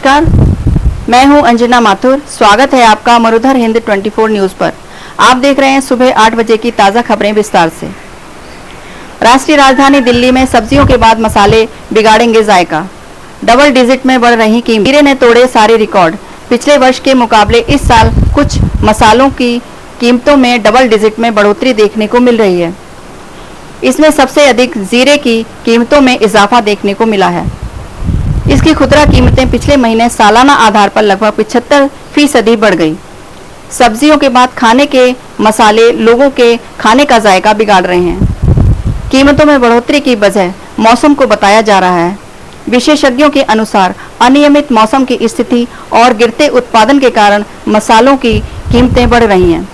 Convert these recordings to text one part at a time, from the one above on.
नमस्कार, मैं हूं अंजना माथुर। स्वागत है आपका मरुधर हिंद 24 न्यूज पर। आप देख रहे हैं सुबह 8 बजे की ताज़ा खबरें विस्तार से। राष्ट्रीय राजधानी दिल्ली में सब्जियों के बाद मसाले बिगाड़ेंगे जायका। डबल डिजिट में बढ़ रही कीमतें। जीरे ने तोड़े सारे रिकॉर्ड। पिछले वर्ष के मुकाबले इस साल कुछ मसालों की कीमतों में डबल डिजिट में बढ़ोतरी देखने को मिल रही है। इसमें सबसे अधिक जीरे की कीमतों में इजाफा देखने को मिला है। इसकी खुदरा कीमतें पिछले महीने सालाना आधार पर लगभग 75% बढ़ गई। सब्जियों के बाद खाने के मसाले लोगों के खाने का जायका बिगाड़ रहे हैं। कीमतों में बढ़ोतरी की वजह मौसम को बताया जा रहा है। विशेषज्ञों के अनुसार अनियमित मौसम की स्थिति और गिरते उत्पादन के कारण मसालों की कीमतें बढ़ रही हैं।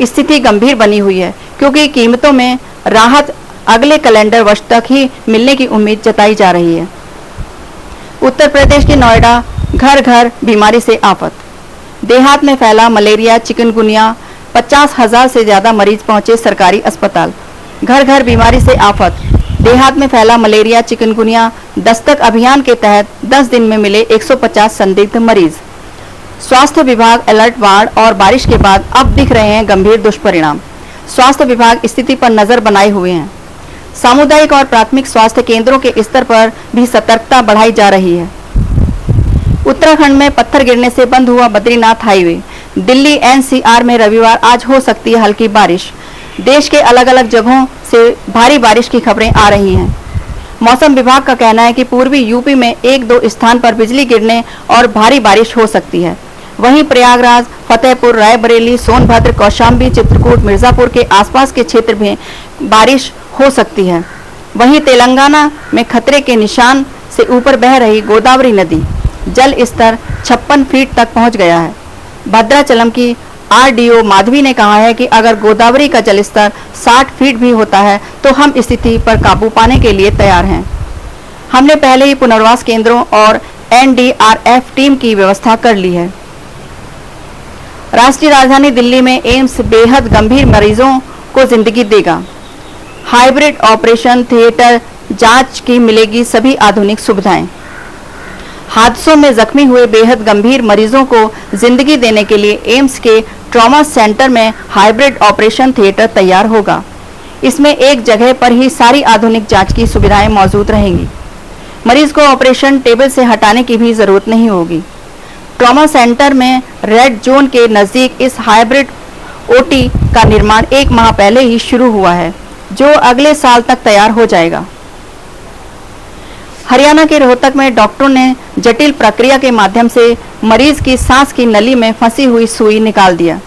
स्थिति गंभीर बनी हुई है क्योंकि कीमतों में राहत अगले कैलेंडर वर्ष तक ही मिलने की उम्मीद जताई जा रही है। उत्तर प्रदेश के नोएडा घर घर बीमारी से आफत। देहात में फैला मलेरिया चिकनगुनिया। 50,000 से ज्यादा मरीज पहुंचे सरकारी अस्पताल। घर घर बीमारी से आफत। देहात में फैला मलेरिया चिकनगुनिया। दस्तक अभियान के तहत 10 दिन में मिले 150 संदिग्ध मरीज। स्वास्थ्य विभाग अलर्ट। बाढ़ और बारिश के बाद अब दिख रहे हैं गंभीर दुष्परिणाम। स्वास्थ्य विभाग स्थिति पर नजर बनाए हुए हैं। सामुदायिक और प्राथमिक स्वास्थ्य केंद्रों के स्तर पर भी सतर्कता बढ़ाई जा रही है। उत्तराखंड में पत्थर गिरने से बंद हुआ बद्रीनाथ हाईवे। दिल्ली एनसीआर में रविवार आज हो सकती है हल्की बारिश। देश के अलग अलग जगहों से भारी बारिश की खबरें आ रही हैं। मौसम विभाग का कहना है कि पूर्वी यूपी में 1-2 स्थान पर बिजली गिरने और भारी बारिश हो सकती है। वहीं प्रयागराज, फतेहपुर, रायबरेली, सोनभद्र, कौशाम्बी, चित्रकूट, मिर्जापुर के आसपास के क्षेत्र में बारिश हो सकती है। वहीं तेलंगाना में खतरे के निशान से ऊपर बह रही गोदावरी नदी जल स्तर 56 फीट तक पहुंच गया है। भद्राचलम की आरडीओ माधवी ने कहा है कि अगर गोदावरी का जल स्तर 60 फीट भी होता है तो हम स्थिति पर काबू पाने के लिए तैयार हैं। हमने पहले ही पुनर्वास केंद्रों और एनडीआरएफ टीम की व्यवस्था कर ली है। राष्ट्रीय राजधानी दिल्ली में एम्स बेहद गंभीर मरीजों को जिंदगी देगा। हाइब्रिड ऑपरेशन थिएटर जांच की मिलेगी सभी आधुनिक सुविधाएं। हादसों में जख्मी हुए बेहद गंभीर मरीजों को जिंदगी देने के लिए एम्स के ट्रॉमा सेंटर में हाइब्रिड ऑपरेशन थिएटर तैयार होगा। इसमें एक जगह पर ही सारी आधुनिक जांच की सुविधाएं मौजूद रहेंगी। मरीज को ऑपरेशन टेबल से हटाने की भी जरूरत नहीं होगी। ट्रॉमा सेंटर में रेड जोन के नजदीक इस हाइब्रिड ओटी का निर्माण 1 माह पहले ही शुरू हुआ है, जो अगले साल तक तैयार हो जाएगा। हरियाणा के रोहतक में डॉक्टरों ने जटिल प्रक्रिया के माध्यम से मरीज की सांस की नली में फंसी हुई सुई निकाल दिया।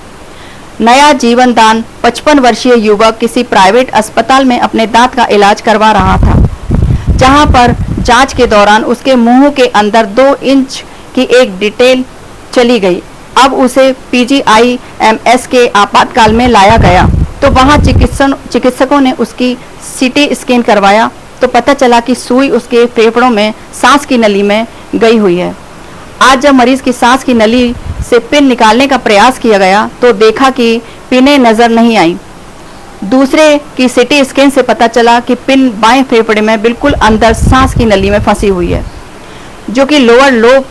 नया जीवन दान 55 वर्षीय युवक किसी प्राइवेट अस्पताल में अपने दांत का इलाज करवा रहा था, जहां पर जांच के दौरान उसके मुंह के अंदर 2 इंच की एक डिटेल चली गई। अब उसे पीजीआईएमएस के आपातकाल में लाया गया तो वहां चिकित्सकों ने उसकी सीटी स्कैन करवाया तो पता चला कि सुई उसके फेफड़ों में सांस की नली में गई हुई है। आज जब मरीज की सांस की नली से पिन निकालने का प्रयास किया गया तो देखा कि पिनें नजर नहीं आई। दूसरे की सीटी स्कैन से पता चला कि पिन बाएं फेफड़े में बिल्कुल अंदर सांस की नली में फंसी हुई है, जो कि लोअर लोब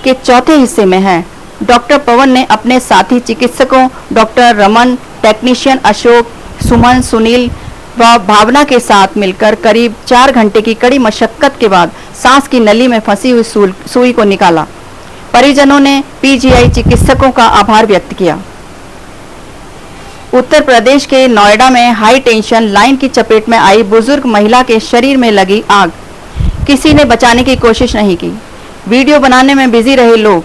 के चौथे हिस्से में है। डॉक्टर पवन ने अपने साथी चिकित्सकों डॉक्टर रमन, टेक्नीशियन अशोक, सुमन, सुनील व भावना के साथ मिलकर करीब 4 घंटे की कड़ी मशक्कत के बाद सांस की नली में फंसी हुई सुई को निकाला। परिजनों ने पीजीआई चिकित्सकों का आभार व्यक्त किया। उत्तर प्रदेश के नोएडा में हाई टेंशन लाइन की चपेट में आई बुजुर्ग महिला के शरीर में लगी आग। किसी ने बचाने की कोशिश नहीं की। वीडियो बनाने में बिजी रहे लोग।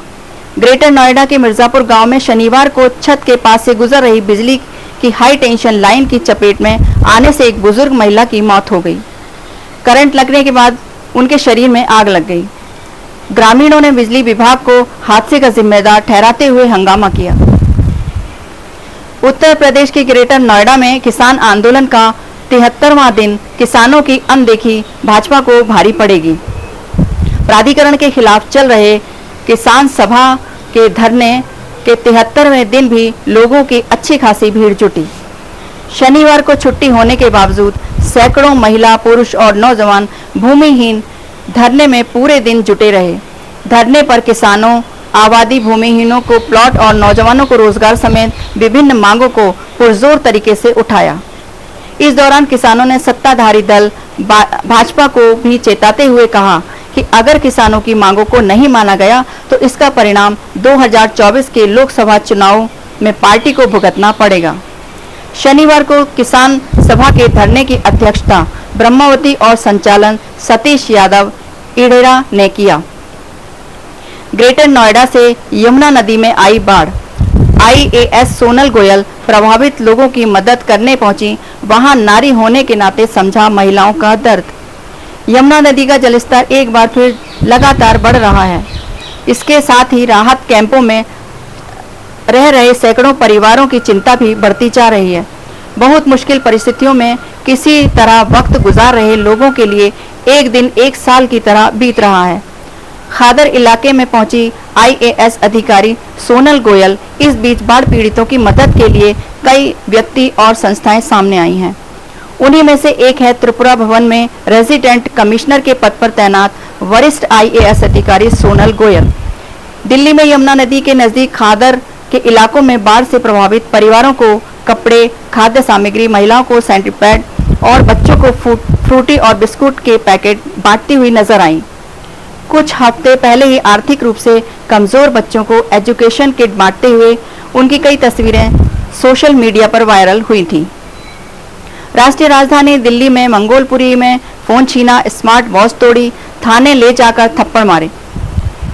ग्रेटर नोएडा के मिर्जापुर गांव में शनिवार को छत के पास से गुजर रही बिजली की हाई टेंशन लाइन की चपेट में आने से एक बुजुर्ग महिला की मौत हो गई। करंट लगने के बाद उनके शरीर में आग लग गई। ग्रामीणों ने बिजली विभाग को हादसे का जिम्मेदार ठहराते हुए हंगामा किया। उत्तर प्रदेश के ग्रेटर नोएडा में किसान आंदोलन का 73वां दिन किसानों की अनदेखी भाजपा को भारी पड़ेगी। प्राधिकरण के खिलाफ चल रहे किसान सभा के धरने के 73वें दिन भी लोगों की अच्छी खासी भीड़ जुटी। शनिवार को छुट्टी होने के बावजूद सैकड़ों महिला, पुरुष और नौजवान भूमिहीन धरने में पूरे दिन जुटे रहे। धरने पर किसानों, आबादी भूमिहीनों को प्लॉट और नौजवानों को रोजगार समेत विभिन्न मांगों को पुरजोर तरीके से उठाया। इस दौरान किसानों ने सत्ताधारी दल भाजपा को भी चेताते हुए कहा कि अगर किसानों की मांगों को नहीं माना गया तो इसका परिणाम 2024 के लोकसभा चुनाव में पार्टी को भुगतना पड़ेगा। शनिवार को किसान सभा के धरने की अध्यक्षता ब्रह्मावती और संचालन सतीश यादव इडेरा ने किया। ग्रेटर नोएडा से यमुना नदी में आई बाढ़। आईएएस सोनल गोयल प्रभावित लोगों की मदद करने पहुंची। वहां नारी होने के नाते समझा महिलाओं का दर्द। यमुना नदी का जलस्तर एक बार फिर लगातार बढ़ रहा है। इसके साथ ही राहत कैंपों में रह रहे सैकड़ों परिवारों की चिंता भी बढ़ती जा रही है। बहुत मुश्किल परिस्थितियों में किसी तरह वक्त गुजार रहे लोगों के लिए एक दिन एक साल की तरह बीत रहा है। खादर इलाके में पहुंची आईएएस अधिकारी सोनल गोयल इस बीच बाढ़ पीड़ितों की मदद के लिए कई व्यक्ति और संस्थाएं सामने आई हैं। उन्हीं में से एक है त्रिपुरा भवन में रेजिडेंट कमिश्नर के पद पर तैनात वरिष्ठ आईएएस अधिकारी सोनल गोयल। दिल्ली में यमुना नदी के नजदीक खादर के इलाकों में बाढ़ से प्रभावित परिवारों को कपड़े, खाद्य सामग्री, महिलाओं को सैनिटरी पैड और बच्चों को फ्रूटी और बिस्कुट के पैकेट बांटती हुई नजर आई। कुछ हफ्ते पहले ही आर्थिक रूप से कमजोर बच्चों को एजुकेशन किट बांटते हुए उनकी कई तस्वीरें सोशल मीडिया पर वायरल हुई थी। राष्ट्रीय राजधानी दिल्ली में मंगोलपुरी में फोन छीना, स्मार्ट वॉच तोड़ी, थाने ले जाकर थप्पड़ मारे।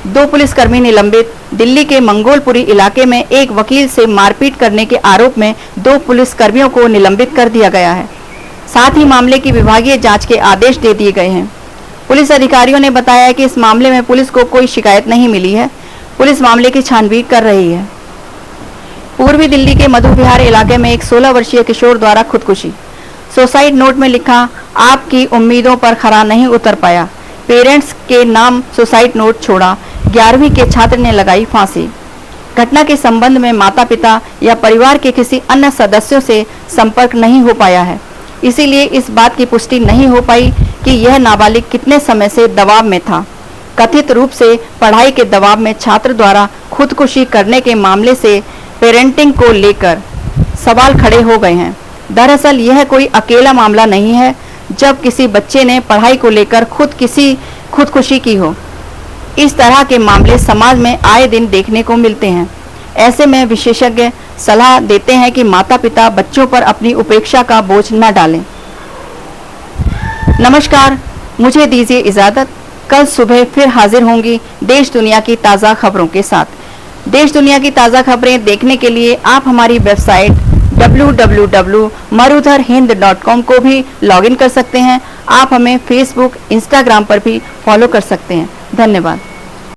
2 पुलिसकर्मी निलंबित। दिल्ली के मंगोलपुरी इलाके में एक वकील से मारपीट करने के आरोप में 2 पुलिसकर्मियों को निलंबित कर दिया गया है। साथ ही मामले की विभागीय जांच के आदेश दे दिए गए हैं। पुलिस अधिकारियों ने बताया कि इस मामले में पुलिस को कोई शिकायत नहीं मिली है। पुलिस मामले की छानबीन कर रही है। पूर्वी दिल्ली के मधु विहार इलाके में एक 16 वर्षीय किशोर द्वारा खुदकुशी। सुसाइड नोट में लिखा, आपकी उम्मीदों पर खरा नहीं उतर पाया, पेरेंट्स के नाम सुसाइड नोट छोड़ा, 11वीं के छात्र ने लगाई फांसी। घटना के संबंध में माता पिता या परिवार के किसी अन्य सदस्यों से संपर्क नहीं हो पाया है, इसीलिए इस बात की पुष्टि नहीं हो पाई कि यह नाबालिग कितने समय से दबाव में था। कथित रूप से पढ़ाई के दबाव में छात्र द्वारा खुदकुशी करने के मामले से पेरेंटिंग को लेकर सवाल खड़े हो गए हैं। दरअसल यह कोई अकेला मामला नहीं है जब किसी बच्चे ने पढ़ाई को लेकर खुदकुशी की हो। इस तरह के मामले समाज में आए दिन देखने को मिलते हैं। ऐसे में विशेषज्ञ सलाह देते हैं कि माता पिता बच्चों पर अपनी उपेक्षा का बोझ न डालें। नमस्कार, मुझे दीजिए इजाजत। कल सुबह फिर हाजिर होंगी देश दुनिया की ताज़ा खबरों के साथ। देश दुनिया की ताज़ा खबरें देखने के लिए आप हमारी वेबसाइट www.marudharhind.com को भी लॉगिन कर सकते हैं। आप हमें फेसबुक, इंस्टाग्राम पर भी फॉलो कर सकते हैं। धन्यवाद।